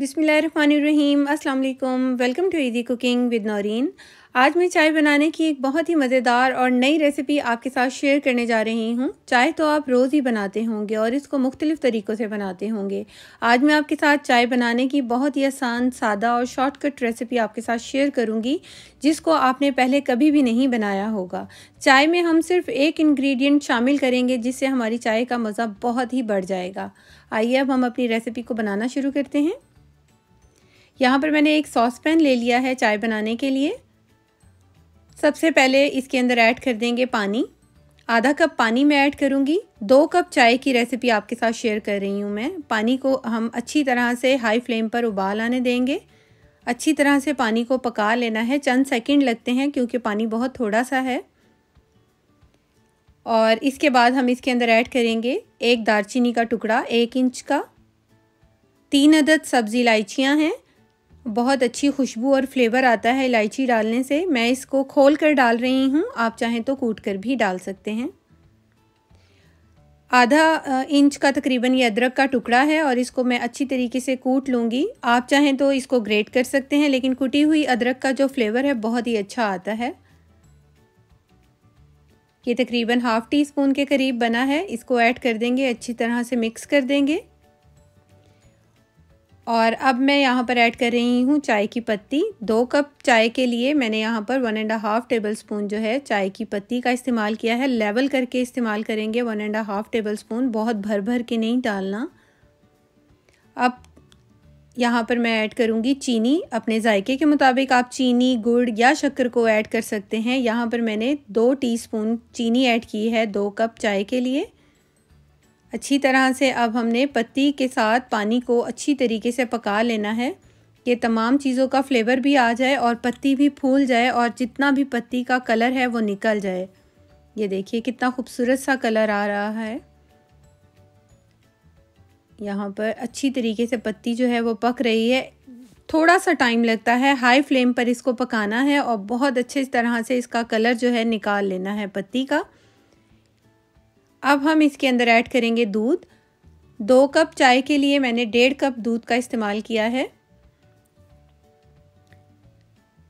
बिस्मिल्लाहिर्रहमानिर्रहीम। अस्सलाम वालेकुम। Welcome to easy cooking with Naureen. आज मैं चाय बनाने की एक बहुत ही मज़ेदार और नई रेसिपी आपके साथ शेयर करने जा रही हूँ। चाय तो आप रोज़ ही बनाते होंगे और इसको मुख्तलिफ़ तरीक़ों से बनाते होंगे। आज मैं आपके साथ चाय बनाने की बहुत ही आसान, सादा और शॉर्टकट रेसिपी आपके साथ शेयर करूँगी, जिसको आपने पहले कभी भी नहीं बनाया होगा। चाय में हम सिर्फ एक इंग्रेडिएंट शामिल करेंगे, जिससे हमारी चाय का मज़ा बहुत ही बढ़ जाएगा। आइए अब हम अपनी रेसिपी को बनाना शुरू करते हैं। यहाँ पर मैंने एक सॉस पैन ले लिया है चाय बनाने के लिए। सबसे पहले इसके अंदर ऐड कर देंगे पानी। आधा कप पानी मैं ऐड करूँगी। 2 कप चाय की रेसिपी आपके साथ शेयर कर रही हूँ मैं। पानी को हम अच्छी तरह से हाई फ्लेम पर उबाल आने देंगे। अच्छी तरह से पानी को पका लेना है। चंद सेकंड लगते हैं क्योंकि पानी बहुत थोड़ा सा है। और इसके बाद हम इसके अंदर ऐड करेंगे एक दालचीनी का टुकड़ा 1 इंच का, 3 अदद सब्ज़ इलायचियाँ हैं। बहुत अच्छी खुशबू और फ्लेवर आता है इलायची डालने से। मैं इसको खोल कर डाल रही हूँ, आप चाहें तो कूट कर भी डाल सकते हैं। आधा इंच का तकरीबन ये अदरक का टुकड़ा है और इसको मैं अच्छी तरीके से कूट लूँगी। आप चाहें तो इसको ग्रेट कर सकते हैं, लेकिन कुटी हुई अदरक का जो फ्लेवर है बहुत ही अच्छा आता है। ये तकरीबन हाफ़ टी स्पून के करीब बना है। इसको ऐड कर देंगे, अच्छी तरह से मिक्स कर देंगे। और अब मैं यहाँ पर ऐड कर रही हूँ चाय की पत्ती। 2 कप चाय के लिए मैंने यहाँ पर 1.5 टेबल स्पून जो है चाय की पत्ती का इस्तेमाल किया है। लेवल करके इस्तेमाल करेंगे। 1.5 टेबल स्पून, बहुत भर भर के नहीं डालना। अब यहाँ पर मैं ऐड करूँगी चीनी। अपने जायके के मुताबिक आप चीनी, गुड़ या शक्कर को ऐड कर सकते हैं। यहाँ पर मैंने 2 टीस्पून चीनी ऐड की है 2 कप चाय के लिए। अच्छी तरह से अब हमने पत्ती के साथ पानी को अच्छी तरीके से पका लेना है कि तमाम चीज़ों का फ्लेवर भी आ जाए और पत्ती भी फूल जाए और जितना भी पत्ती का कलर है वो निकल जाए। ये देखिए कितना खूबसूरत सा कलर आ रहा है। यहाँ पर अच्छी तरीके से पत्ती जो है वो पक रही है। थोड़ा सा टाइम लगता है, हाई फ्लेम पर इसको पकाना है और बहुत अच्छे तरह से इसका कलर जो है निकाल लेना है पत्ती का। अब हम इसके अंदर ऐड करेंगे दूध। 2 कप चाय के लिए मैंने 1.5 कप दूध का इस्तेमाल किया है।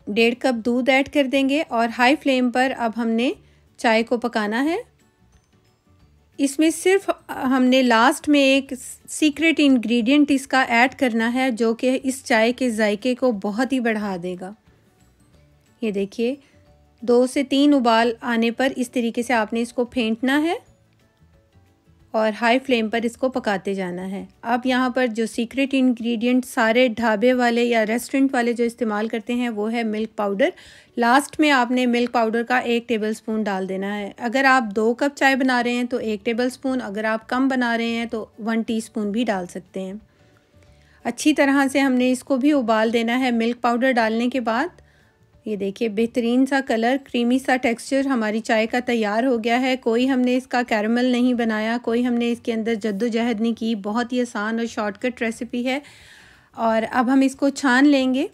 1.5 कप दूध ऐड कर देंगे और हाई फ्लेम पर अब हमने चाय को पकाना है। इसमें सिर्फ हमने लास्ट में एक सीक्रेट इंग्रेडिएंट इसका ऐड करना है, जो कि इस चाय के जायके को बहुत ही बढ़ा देगा। ये देखिए 2 से 3 उबाल आने पर इस तरीके से आपने इसको फेंटना है और हाई फ्लेम पर इसको पकाते जाना है। अब यहाँ पर जो सीक्रेट इंग्रेडिएंट सारे ढाबे वाले या रेस्टोरेंट वाले जो इस्तेमाल करते हैं वो है मिल्क पाउडर। लास्ट में आपने मिल्क पाउडर का 1 टेबलस्पून डाल देना है। अगर आप 2 कप चाय बना रहे हैं तो 1 टेबलस्पून, अगर आप कम बना रहे हैं तो 1 टीस्पून भी डाल सकते हैं। अच्छी तरह से हमने इसको भी उबाल देना है मिल्क पाउडर डालने के बाद। ये देखिए बेहतरीन सा कलर, क्रीमी सा टेक्सचर हमारी चाय का तैयार हो गया है। कोई हमने इसका कैरमल नहीं बनाया, कोई हमने इसके अंदर जद्दोजहद नहीं की। बहुत ही आसान और शॉर्टकट रेसिपी है। और अब हम इसको छान लेंगे।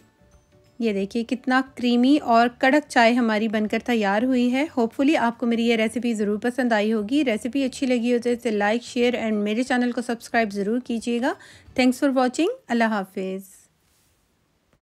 ये देखिए कितना क्रीमी और कड़क चाय हमारी बनकर तैयार हुई है। होपफुली आपको मेरी ये रेसिपी ज़रूर पसंद आई होगी। रेसिपी अच्छी लगी हो तो इसे लाइक, शेयर एंड मेरे चैनल को सब्सक्राइब ज़रूर कीजिएगा। Thanks for watching. अल्लाह हाफिज़।